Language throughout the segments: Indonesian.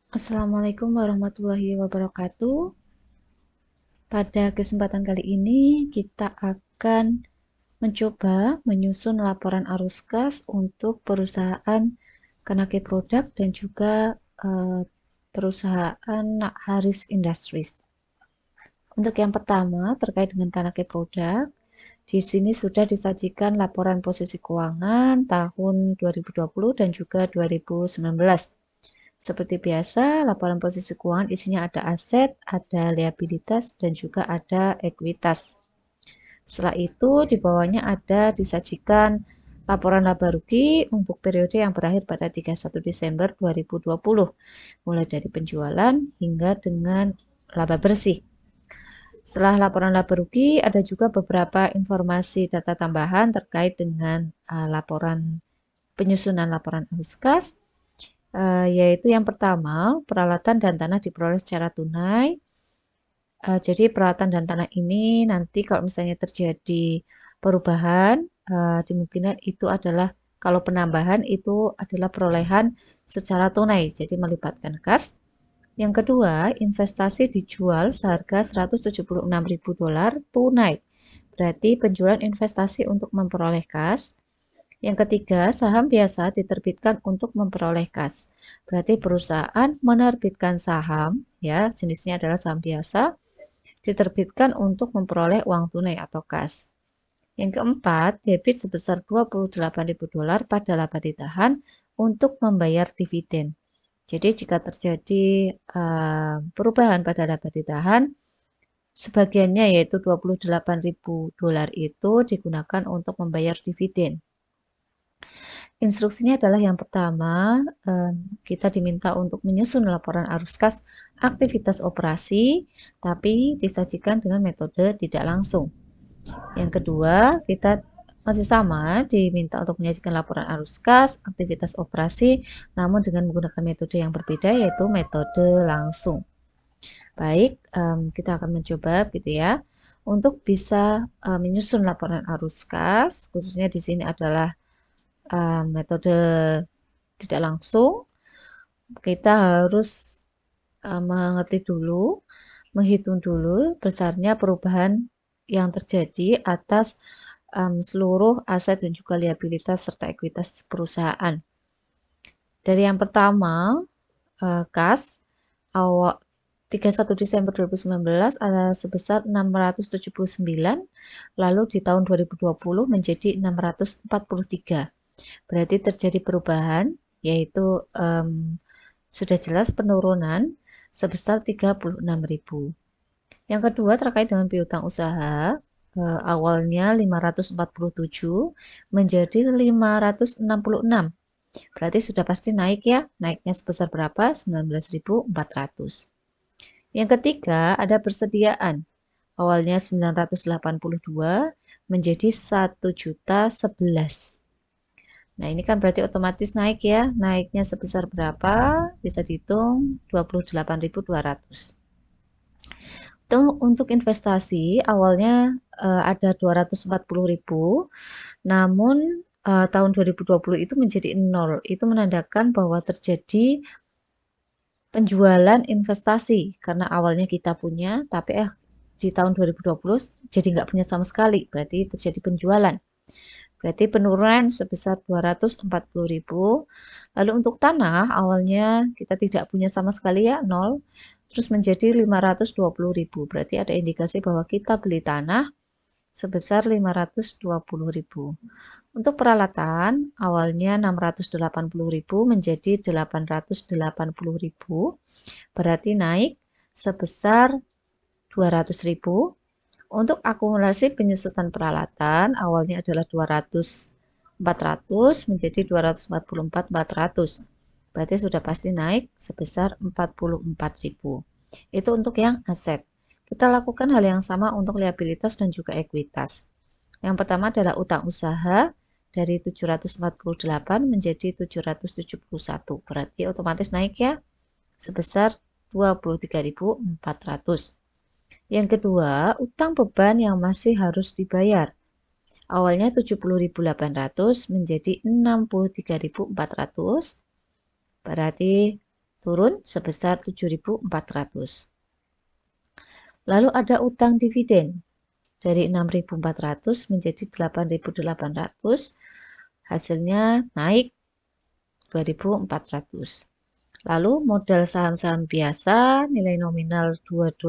Assalamualaikum warahmatullahi wabarakatuh. Pada kesempatan kali ini kita akan mencoba menyusun laporan arus kas untuk perusahaan Kanake Product dan juga perusahaan Haris Industries. Untuk yang pertama terkait dengan Kanake Product, di sini sudah disajikan laporan posisi keuangan tahun 2020 dan juga 2019. Seperti biasa, laporan posisi keuangan isinya ada aset, ada liabilitas, dan juga ada ekuitas. Setelah itu, di bawahnya ada disajikan laporan laba rugi untuk periode yang berakhir pada 31 Desember 2020, mulai dari penjualan hingga dengan laba bersih. Setelah laporan laba rugi, ada juga beberapa informasi data tambahan terkait dengan penyusunan laporan arus kas, yaitu yang pertama, peralatan dan tanah diperoleh secara tunai. Jadi peralatan dan tanah ini nanti kalau misalnya terjadi perubahan, kemungkinan itu adalah kalau penambahan itu adalah perolehan secara tunai, jadi melibatkan kas. Yang kedua, investasi dijual seharga $176.000 tunai. Berarti penjualan investasi untuk memperoleh kas. Yang ketiga, saham biasa diterbitkan untuk memperoleh kas. Berarti perusahaan menerbitkan saham, ya, jenisnya adalah saham biasa, diterbitkan untuk memperoleh uang tunai atau kas. Yang keempat, debit sebesar $28.000 pada laba ditahan untuk membayar dividen. Jadi jika terjadi perubahan pada laba ditahan, sebagiannya yaitu $28.000 itu digunakan untuk membayar dividen. Instruksinya adalah yang pertama, kita diminta untuk menyusun laporan arus kas aktivitas operasi, tapi disajikan dengan metode tidak langsung. Yang kedua, kita masih sama, diminta untuk menyajikan laporan arus kas aktivitas operasi, namun dengan menggunakan metode yang berbeda, yaitu metode langsung. Baik, kita akan mencoba gitu ya. Untuk bisa menyusun laporan arus kas, khususnya di sini adalah metode tidak langsung, kita harus mengerti dulu, menghitung dulu besarnya perubahan yang terjadi atas seluruh aset dan juga liabilitas serta ekuitas perusahaan. Dari yang pertama, kas awal 31 Desember 2019 ada sebesar 679, lalu di tahun 2020 menjadi 643. Berarti terjadi perubahan, yaitu sudah jelas penurunan sebesar 36.000. Yang kedua terkait dengan piutang usaha, awalnya 547 menjadi 566. Berarti sudah pasti naik ya, naiknya sebesar berapa? 19.400. Yang ketiga ada persediaan, awalnya 982 menjadi 1.011. Nah, ini kan berarti otomatis naik ya. Naiknya sebesar berapa? Bisa dihitung 28.200. Untuk investasi awalnya ada 240.000, namun tahun 2020 itu menjadi 0. Itu menandakan bahwa terjadi penjualan investasi karena awalnya kita punya, tapi di tahun 2020 jadi nggak punya sama sekali. Berarti terjadi penjualan. Berarti penurunan sebesar 240.000. Lalu untuk tanah awalnya kita tidak punya sama sekali ya, 0. Terus menjadi 520.000. Berarti ada indikasi bahwa kita beli tanah sebesar 520.000. Untuk peralatan awalnya 680.000 menjadi 880.000. Berarti naik sebesar 200.000. Untuk akumulasi penyusutan peralatan awalnya adalah 400 menjadi 244.400. Berarti sudah pasti naik sebesar 44.000. Itu untuk yang aset. Kita lakukan hal yang sama untuk liabilitas dan juga ekuitas. Yang pertama adalah utang usaha dari 748 menjadi 771. Berarti otomatis naik ya sebesar 23.400. Yang kedua, utang beban yang masih harus dibayar. Awalnya 70.800 menjadi 63.400. Berarti turun sebesar 7.400. Lalu ada utang dividen dari 6.400 menjadi 8.800, hasilnya naik 2.400. Lalu modal saham-saham biasa nilai nominal $2,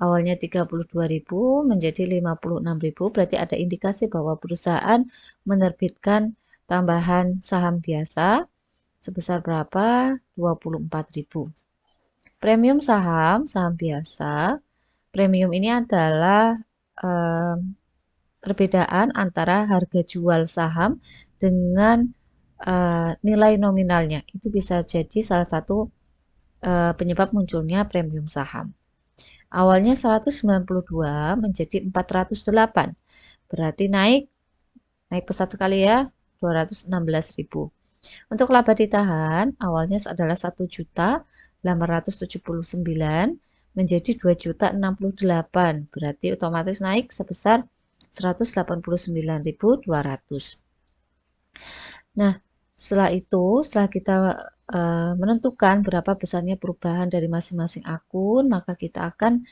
awalnya 32.000 menjadi 56.000, berarti ada indikasi bahwa perusahaan menerbitkan tambahan saham biasa sebesar berapa? 24.000. Premium saham, saham biasa. Premium ini adalah perbedaan antara harga jual saham dengan nilai nominalnya. Itu bisa jadi salah satu penyebab munculnya premium saham. Awalnya 192 menjadi 408. Berarti naik pesat sekali ya, 216.000. Untuk laba ditahan awalnya adalah 1.879 menjadi 2.068. Berarti otomatis naik sebesar 189.200. Nah, setelah kita menentukan berapa besarnya perubahan dari masing-masing akun, maka kita akan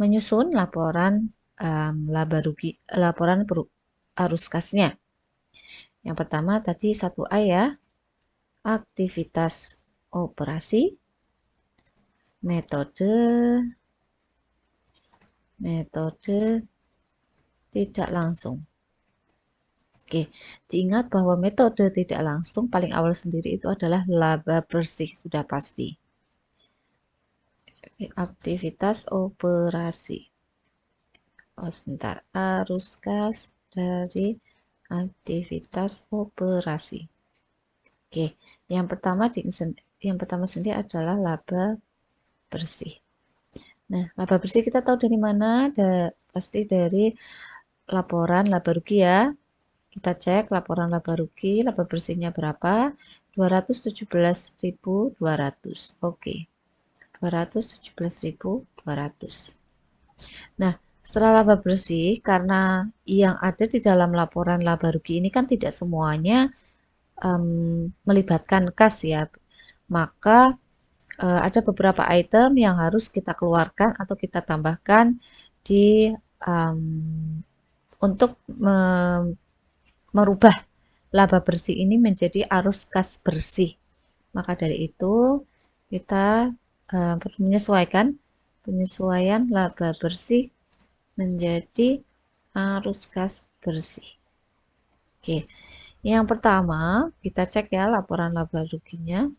menyusun laporan laba rugi, laporan arus kasnya. Yang pertama tadi 1A ya, aktivitas operasi, metode tidak langsung. Oke, diingat bahwa metode tidak langsung paling awal sendiri itu adalah laba bersih, sudah pasti. Aktivitas operasi. Oh, sebentar. Arus kas dari aktivitas operasi. Oke, yang pertama sendiri adalah laba bersih. Nah, laba bersih kita tahu dari mana? Pasti dari laporan laba rugi ya. Kita cek laporan laba rugi, laba bersihnya berapa? 217.200. Oke. 217.200. Nah, setelah laba bersih, karena yang ada di dalam laporan laba rugi ini kan tidak semuanya melibatkan kas ya, maka ada beberapa item yang harus kita keluarkan atau kita tambahkan di untuk merubah laba bersih ini menjadi arus kas bersih. Maka dari itu kita perlu penyesuaian laba bersih menjadi arus kas bersih. Oke, yang pertama kita cek ya laporan laba ruginya.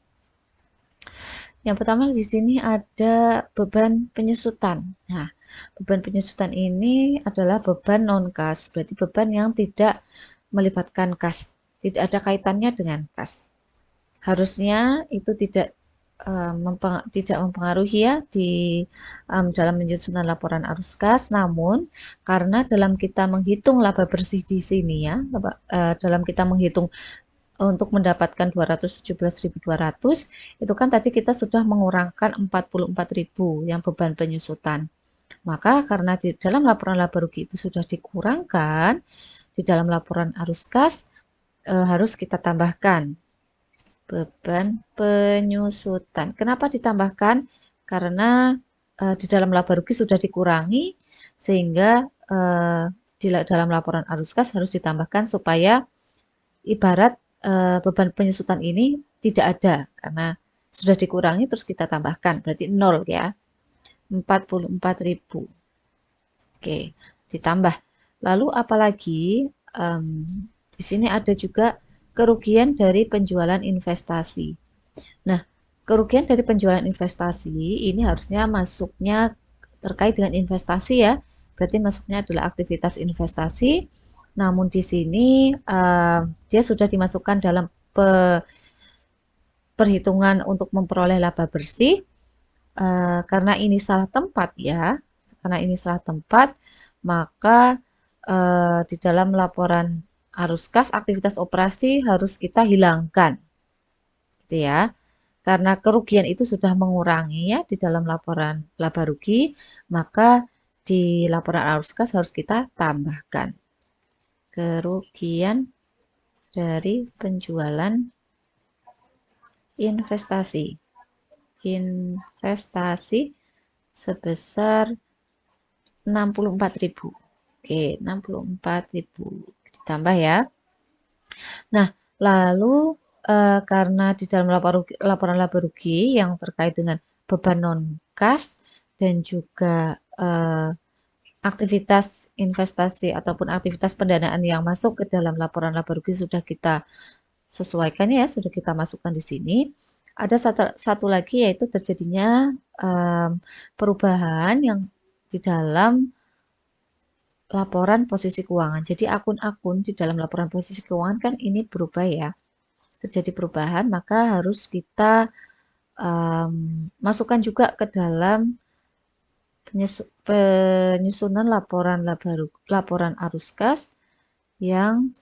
Yang pertama di sini ada beban penyusutan. Nah, beban penyusutan ini adalah beban non-kas, berarti beban yang tidak melibatkan kas, tidak ada kaitannya dengan kas. Harusnya itu tidak mempengaruhi ya di dalam penyusunan laporan arus kas, namun karena dalam kita menghitung laba bersih di sini ya, dalam kita menghitung untuk mendapatkan 217.200 itu kan tadi kita sudah mengurangkan 44.000 yang beban penyusutan. Maka karena di dalam laporan laba rugi itu sudah dikurangkan, di dalam laporan arus kas harus kita tambahkan beban penyusutan. Kenapa ditambahkan? Karena di dalam laba rugi sudah dikurangi, sehingga di dalam laporan arus kas harus ditambahkan supaya ibarat beban penyusutan ini tidak ada, karena sudah dikurangi terus kita tambahkan, berarti 0 ya. 44.000. Oke, ditambah. Lalu apalagi di sini ada juga kerugian dari penjualan investasi. Nah, kerugian dari penjualan investasi ini harusnya masuknya terkait dengan investasi ya. Berarti masuknya adalah aktivitas investasi. Namun di sini dia sudah dimasukkan dalam perhitungan untuk memperoleh laba bersih. Karena ini salah tempat ya. Karena ini salah tempat, maka di dalam laporan arus kas aktivitas operasi harus kita hilangkan, gitu ya. Karena kerugian itu sudah mengurangi ya di dalam laporan laba rugi, maka di laporan arus kas harus kita tambahkan kerugian dari penjualan investasi. investasi sebesar 64.000. Oke, 64.000 ditambah ya. Nah, lalu karena di dalam laporan laba rugi yang terkait dengan beban non-kas dan juga aktivitas investasi ataupun aktivitas pendanaan yang masuk ke dalam laporan laba rugi sudah kita sesuaikan ya, sudah kita masukkan di sini. Ada satu lagi yaitu terjadinya perubahan yang di dalam laporan posisi keuangan. Jadi akun-akun di dalam laporan posisi keuangan kan ini berubah ya. Terjadi perubahan, maka harus kita masukkan juga ke dalam penyusunan laporan arus kas yang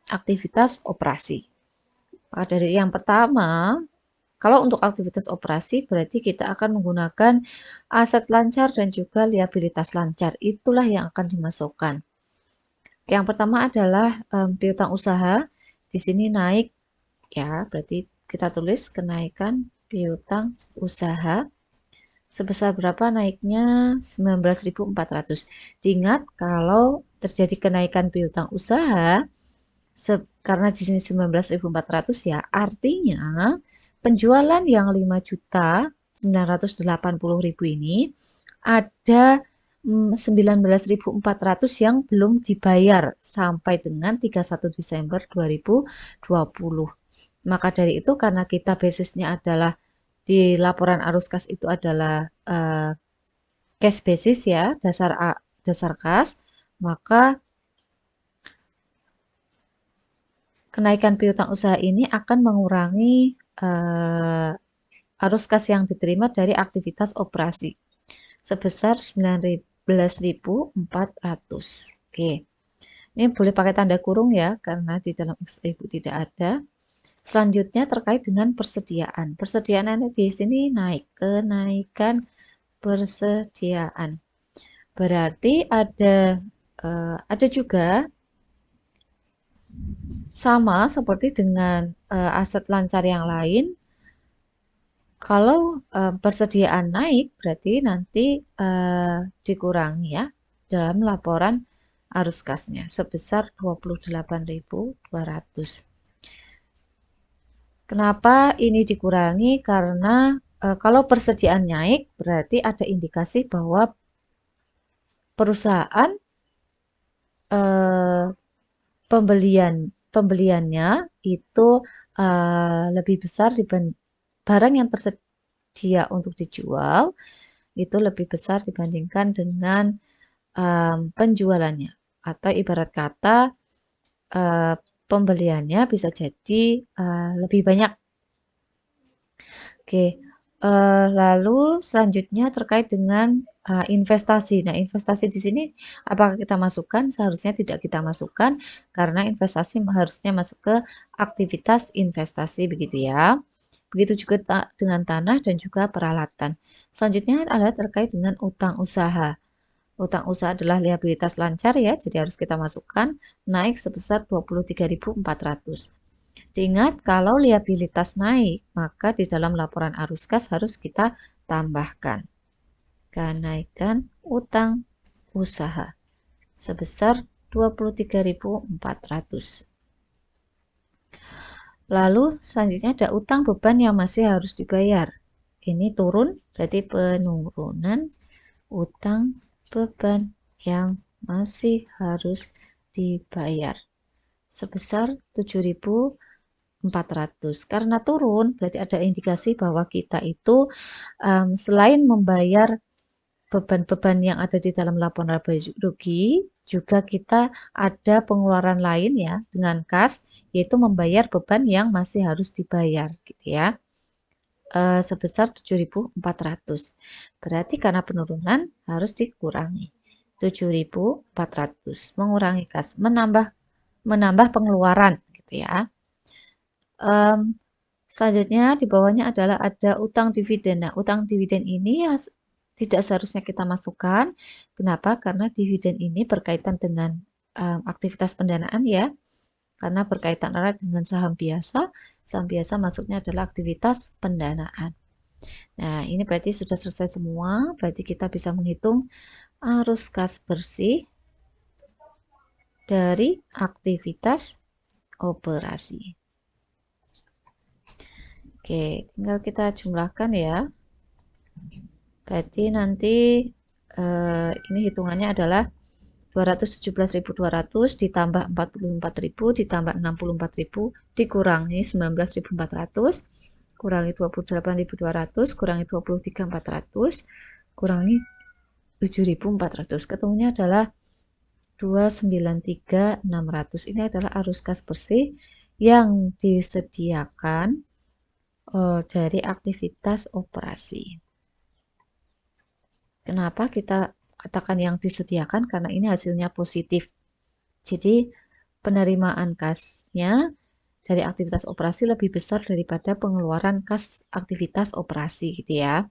aktivitas operasi. Maka dari yang pertama, kalau untuk aktivitas operasi berarti kita akan menggunakan aset lancar dan juga liabilitas lancar. Itulah yang akan dimasukkan. Yang pertama adalah piutang usaha. Di sini naik ya, berarti kita tulis kenaikan piutang usaha. Sebesar berapa naiknya? 19.400. Diingat kalau terjadi kenaikan piutang usaha karena di sini 19.400 ya, artinya penjualan yang 5.980.000 ini ada 19.400 yang belum dibayar sampai dengan 31 Desember 2020. Maka dari itu karena kita basisnya adalah di laporan arus kas itu adalah cash basis ya, dasar kas, maka kenaikan piutang usaha ini akan mengurangi arus kas yang diterima dari aktivitas operasi sebesar 19.400. Oke. Ini boleh pakai tanda kurung ya karena di dalam Ibu tidak ada. Selanjutnya terkait dengan persediaan. Persediaan di sini naik, kenaikan persediaan. Berarti ada juga sama seperti dengan aset lancar yang lain. Kalau persediaan naik berarti nanti dikurangi ya dalam laporan arus kasnya sebesar 28.200. Kenapa ini dikurangi? Karena kalau persediaan naik berarti ada indikasi bahwa perusahaan pembeliannya itu lebih besar dibanding barang yang tersedia untuk dijual itu lebih besar dibandingkan dengan penjualannya atau ibarat kata pembeliannya bisa jadi lebih banyak. Oke, lalu selanjutnya terkait dengan investasi. Nah, investasi di sini apakah kita masukkan? Seharusnya tidak kita masukkan karena investasi harusnya masuk ke aktivitas investasi begitu ya. Begitu juga dengan tanah dan juga peralatan. Selanjutnya adalah terkait dengan utang usaha. Utang usaha adalah liabilitas lancar ya, jadi harus kita masukkan naik sebesar 23.400. Diingat kalau liabilitas naik, maka di dalam laporan arus kas harus kita tambahkan kenaikan utang usaha sebesar 23.400. Lalu selanjutnya ada utang beban yang masih harus dibayar. Ini turun, berarti penurunan utang beban yang masih harus dibayar sebesar 7.400. Karena turun, berarti ada indikasi bahwa kita itu selain membayar beban-beban yang ada di dalam laporan laba rugi, juga kita ada pengeluaran lain ya dengan kas, yaitu membayar beban yang masih harus dibayar, gitu ya. Sebesar 7.400. Berarti karena penurunan harus dikurangi. 7.400 mengurangi kas, menambah pengeluaran gitu ya. Selanjutnya di bawahnya adalah ada utang dividen. Nah, utang dividen ini ya tidak seharusnya kita masukkan. Kenapa? Karena dividen ini berkaitan dengan aktivitas pendanaan ya. Karena berkaitan erat dengan saham biasa, saham biasa masuknya adalah aktivitas pendanaan. Nah, ini berarti sudah selesai semua, berarti kita bisa menghitung arus kas bersih dari aktivitas operasi. Oke, tinggal kita jumlahkan ya. Berarti nanti ini hitungannya adalah 217.200 ditambah 44.000 ditambah 64.000 dikurangi 19.400 kurangi 28.200 kurangi 23.400 kurangi 7.400. Ketemunya adalah 293.600. Ini adalah arus kas bersih yang disediakan dari aktivitas operasi. Kenapa kita katakan yang disediakan? Karena ini hasilnya positif. Jadi penerimaan kasnya dari aktivitas operasi lebih besar daripada pengeluaran kas aktivitas operasi gitu ya.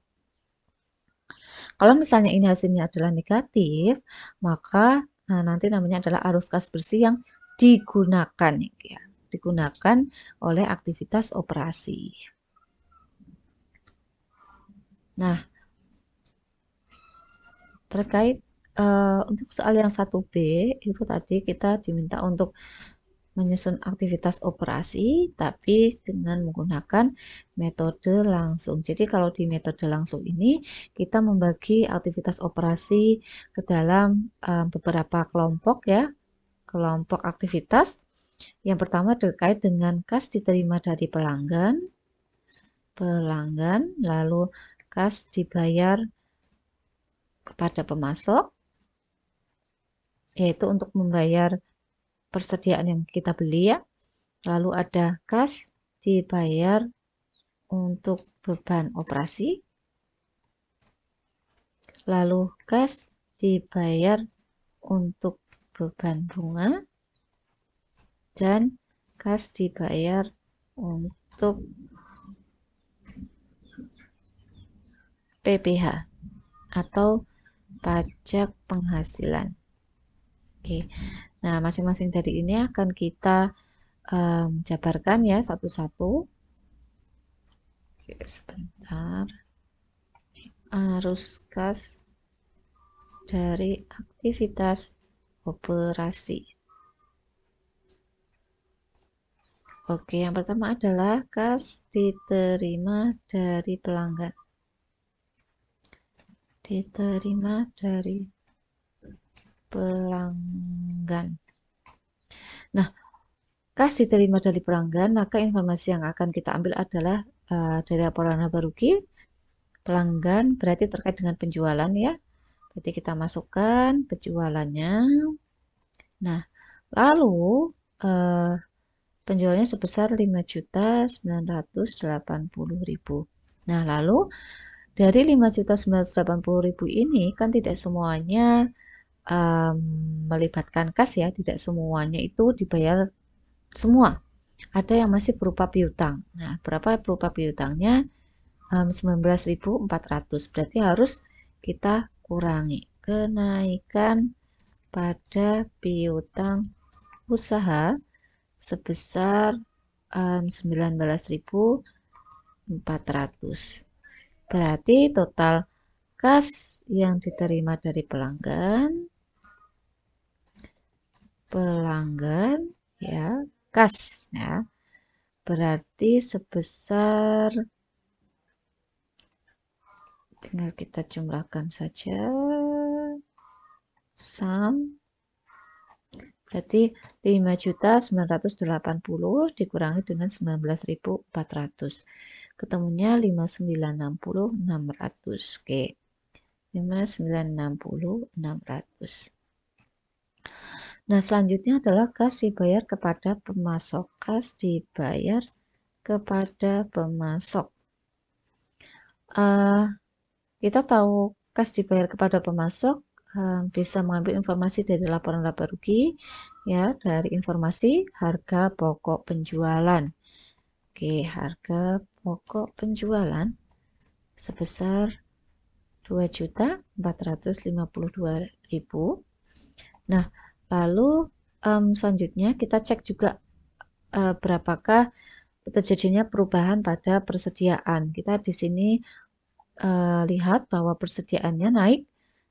Kalau misalnya ini hasilnya adalah negatif, maka nanti namanya adalah arus kas bersih yang digunakan ya. Digunakan oleh aktivitas operasi. Nah, terkait untuk soal yang 1B itu tadi kita diminta untuk menyusun aktivitas operasi tapi dengan menggunakan metode langsung. Jadi kalau di metode langsung ini kita membagi aktivitas operasi ke dalam beberapa kelompok ya, kelompok aktivitas. Yang pertama terkait dengan kas diterima dari pelanggan, lalu kas dibayar kepada pemasok, yaitu untuk membayar persediaan yang kita beli ya. Lalu ada kas dibayar untuk beban operasi. Lalu kas dibayar untuk beban bunga. Dan kas dibayar untuk PPh atau pajak penghasilan. Oke. Nah, masing-masing dari ini akan kita jabarkan ya satu-satu. Oke, sebentar. Arus kas dari aktivitas operasi. Oke, yang pertama adalah kas diterima dari pelanggan. Diterima dari pelanggan. Nah, kas diterima dari pelanggan, maka informasi yang akan kita ambil adalah dari laporan laba rugi pelanggan, berarti terkait dengan penjualan ya. Berarti kita masukkan penjualannya. Nah, lalu penjualannya sebesar 5.980.000. Nah, lalu dari 5.980.000 ini kan tidak semuanya melibatkan kas ya, tidak semuanya itu dibayar semua. Ada yang masih berupa piutang. Nah, berapa berupa piutangnya? 19.400. Berarti harus kita kurangi kenaikan pada piutang usaha sebesar 19.400. Berarti total kas yang diterima dari pelanggan ya, kas ya. Berarti sebesar, tinggal kita jumlahkan saja, sum. Berarti 5.980 dikurangi dengan 19.400. Ketemunya 5.960.600. Oke. 5.960.600. Nah, selanjutnya adalah kas dibayar kepada pemasok. Kas dibayar kepada pemasok. Kita tahu kas dibayar kepada pemasok bisa mengambil informasi dari laporan laba rugi ya, dari informasi harga pokok penjualan. Oke, harga pokok penjualan sebesar 2.452.000. Nah, lalu selanjutnya kita cek juga berapakah terjadinya perubahan pada persediaan. Kita di sini lihat bahwa persediaannya naik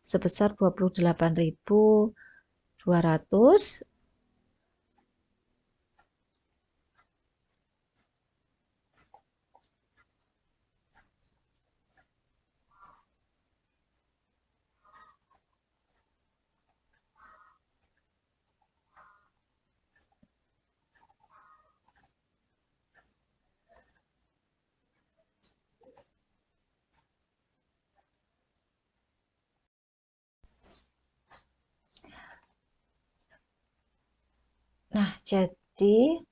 sebesar 28.200. Nah, jadi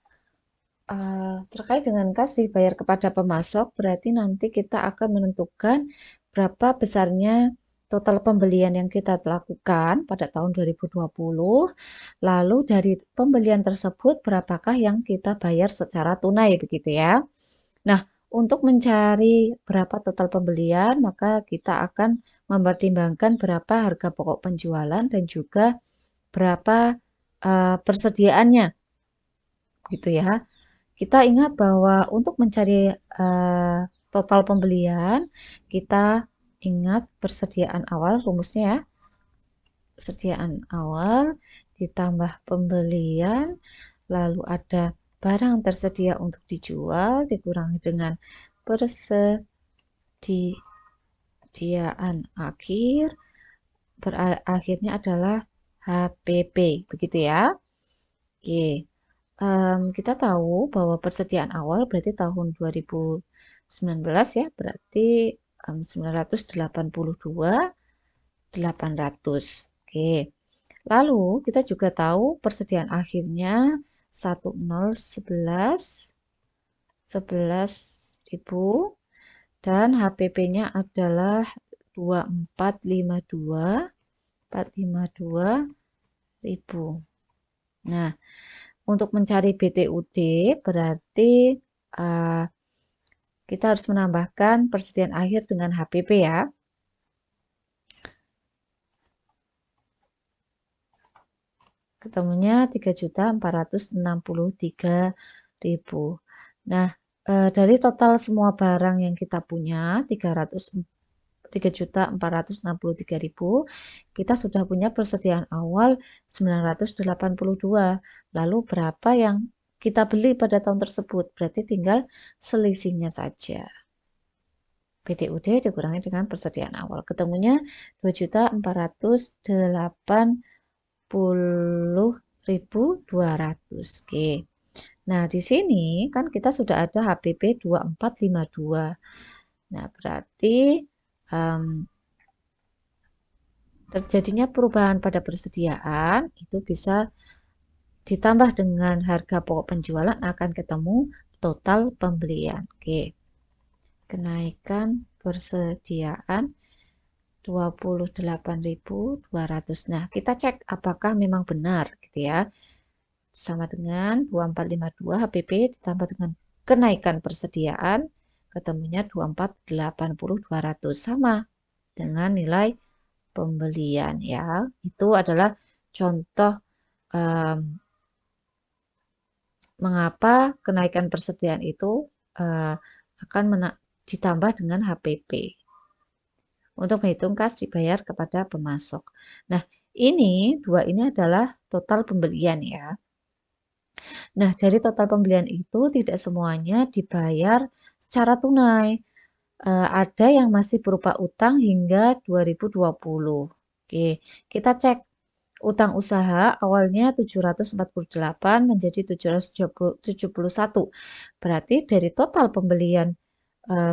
terkait dengan kas dibayar kepada pemasok, berarti nanti kita akan menentukan berapa besarnya total pembelian yang kita lakukan pada tahun 2020. Lalu dari pembelian tersebut, berapakah yang kita bayar secara tunai, begitu ya. Nah, untuk mencari berapa total pembelian, maka kita akan mempertimbangkan berapa harga pokok penjualan dan juga berapa persediaannya, gitu ya. Kita ingat bahwa untuk mencari total pembelian, kita ingat persediaan awal, rumusnya ya. Persediaan awal ditambah pembelian, lalu ada barang tersedia untuk dijual, dikurangi dengan persediaan akhir, akhirnya adalah HPP, begitu ya. Oke. Kita tahu bahwa persediaan awal berarti tahun 2019 ya, berarti 982.800. Oke. Lalu kita juga tahu persediaan akhirnya 11.011.000 dan HPP-nya adalah 2452.452.000. Nah, untuk mencari BTUD berarti kita harus menambahkan persediaan akhir dengan HPP ya. Ketemunya 3.463.000. Nah, dari total semua barang yang kita punya 3.463.000, kita sudah punya persediaan awal 982. Lalu berapa yang kita beli pada tahun tersebut? Berarti tinggal selisihnya saja. BTUD dikurangi dengan persediaan awal. Ketemunya 2.480.200. Oke. Nah, di sini kan kita sudah ada HPP 2452. Nah, berarti terjadinya perubahan pada persediaan itu bisa ditambah dengan harga pokok penjualan akan ketemu total pembelian. Oke. Kenaikan persediaan 28.200. Nah, kita cek apakah memang benar gitu ya. Sama dengan 2452 HPP ditambah dengan kenaikan persediaan ketemunya 24.80.200 sama dengan nilai pembelian ya. Itu adalah contoh mengapa kenaikan persediaan itu akan ditambah dengan HPP untuk menghitung kas dibayar kepada pemasok. Nah, dua ini adalah total pembelian ya. Nah, dari total pembelian itu tidak semuanya dibayar secara tunai. Ada yang masih berupa utang hingga 2020. Oke, kita cek utang usaha awalnya 748 menjadi 771. Berarti dari total pembelian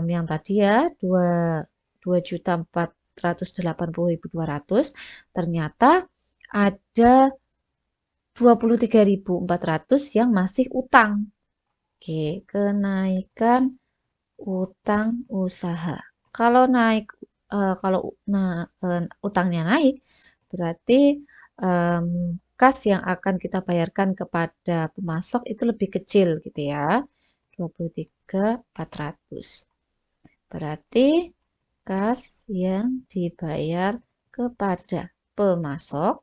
yang tadi ya 2.480.200 ternyata ada 23.400 yang masih utang. Oke, kenaikan utang usaha. Kalau naik utangnya naik berarti kas yang akan kita bayarkan kepada pemasok itu lebih kecil gitu ya. 23.400. Berarti kas yang dibayar kepada pemasok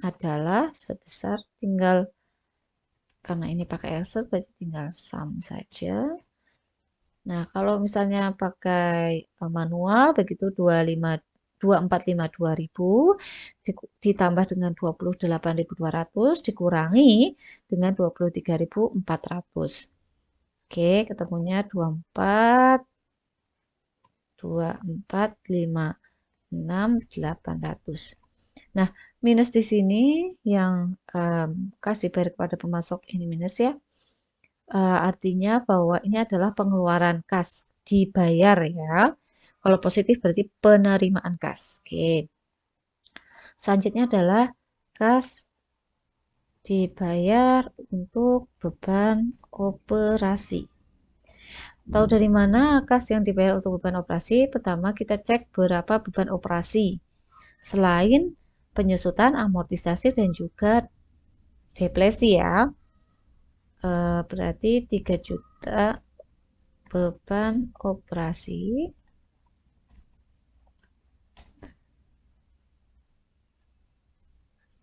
adalah sebesar tinggal Karena ini pakai Excel, berarti tinggal sum saja. Nah, kalau misalnya pakai manual, begitu 2452.000 ditambah dengan 28.200 dikurangi dengan 23.400. Oke, ketemunya 24.245.6.800. Nah, minus di sini yang kas dibayar kepada pemasok ini minus ya. Artinya bahwa ini adalah pengeluaran kas dibayar ya. Kalau positif berarti penerimaan kas. Oke. Selanjutnya adalah kas dibayar untuk beban operasi. Tahu dari mana kas yang dibayar untuk beban operasi? Pertama kita cek berapa beban operasi. Selain penyusutan, amortisasi, dan juga depresi ya. Berarti 3 juta beban operasi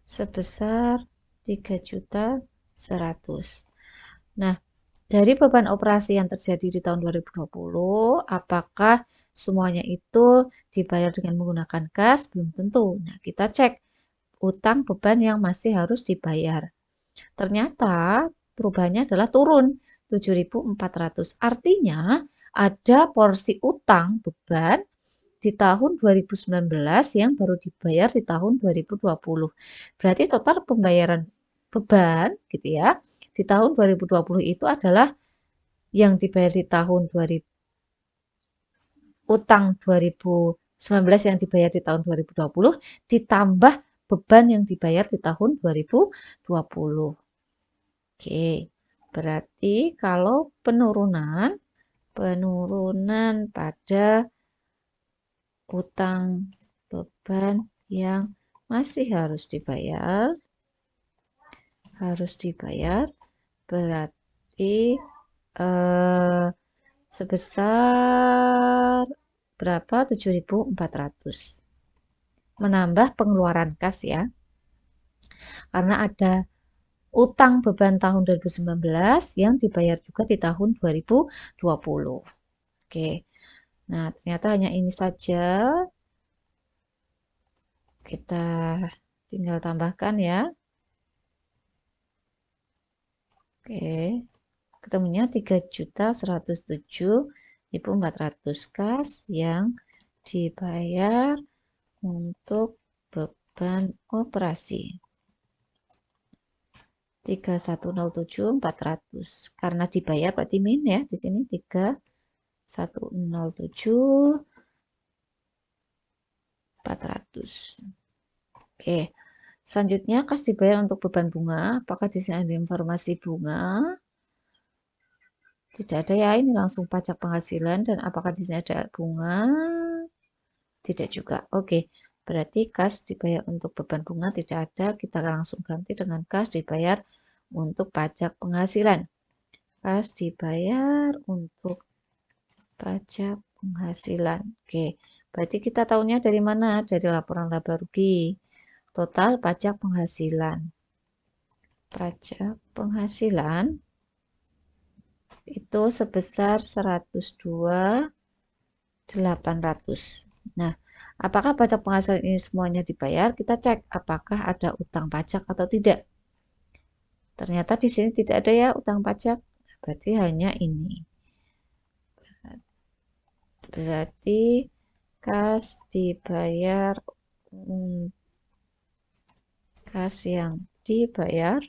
sebesar 3.100.000. Nah, dari beban operasi yang terjadi di tahun 2020, apakah semuanya itu dibayar dengan menggunakan kas? Belum tentu. Nah, kita cek utang beban yang masih harus dibayar. Ternyata perubahannya adalah turun 7.400. Artinya ada porsi utang beban di tahun 2019 yang baru dibayar di tahun 2020. Berarti total pembayaran beban gitu ya di tahun 2020 itu adalah yang dibayar di tahun 2000 utang 2019 yang dibayar di tahun 2020 ditambah beban yang dibayar di tahun 2020. Oke, berarti kalau penurunan pada utang beban yang masih harus dibayar berarti sebesar berapa? 7.400. Menambah pengeluaran kas ya. Karena ada utang beban tahun 2019 yang dibayar juga di tahun 2020. Oke. Nah, ternyata hanya ini saja. Kita tinggal tambahkan ya. Oke. Ketemunya 3.107.400 kas yang dibayar untuk beban operasi. 3.107.400. Karena dibayar berarti min ya di sini 3.107.400. Oke. Selanjutnya kas dibayar untuk beban bunga. Apakah di sini ada informasi bunga? Tidak ada ya, ini langsung pajak penghasilan. Dan apakah di sini ada bunga? Tidak juga. Oke, berarti kas dibayar untuk beban bunga tidak ada. Kita langsung ganti dengan kas dibayar untuk pajak penghasilan. Kas dibayar untuk pajak penghasilan. Oke, berarti kita tahunya dari mana? Dari laporan laba rugi. Total pajak penghasilan. Pajak penghasilan itu sebesar 102.800. Nah, apakah pajak penghasilan ini semuanya dibayar? Kita cek apakah ada utang pajak atau tidak. Ternyata di sini tidak ada ya utang pajak. Berarti hanya ini. Berarti kas dibayar kas yang dibayar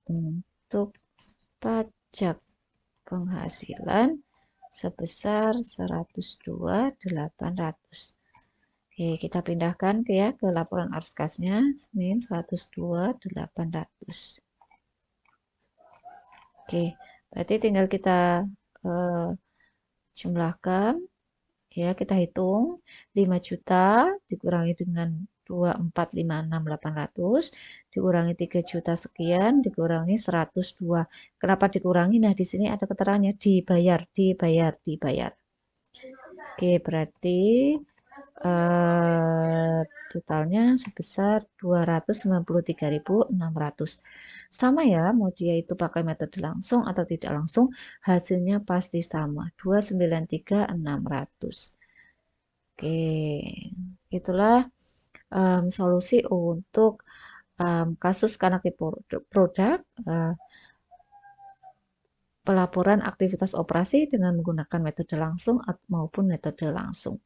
untuk pajak penghasilan sebesar 102.800. Oke, kita pindahkan ke laporan arus kasnya, min 102.800. Oke, berarti tinggal kita jumlahkan, ya kita hitung 5 juta dikurangi dengan 24.56.800 dikurangi 3 juta sekian dikurangi 102. Kenapa dikurangi? Nah, di sini ada keterangannya dibayar. Oke, berarti totalnya sebesar 293.600. Sama ya, mau dia itu pakai metode langsung atau tidak langsung, hasilnya pasti sama, 293.600. Oke, itulah solusi untuk kasus kanak produk, pelaporan aktivitas operasi dengan menggunakan metode langsung maupun metode langsung.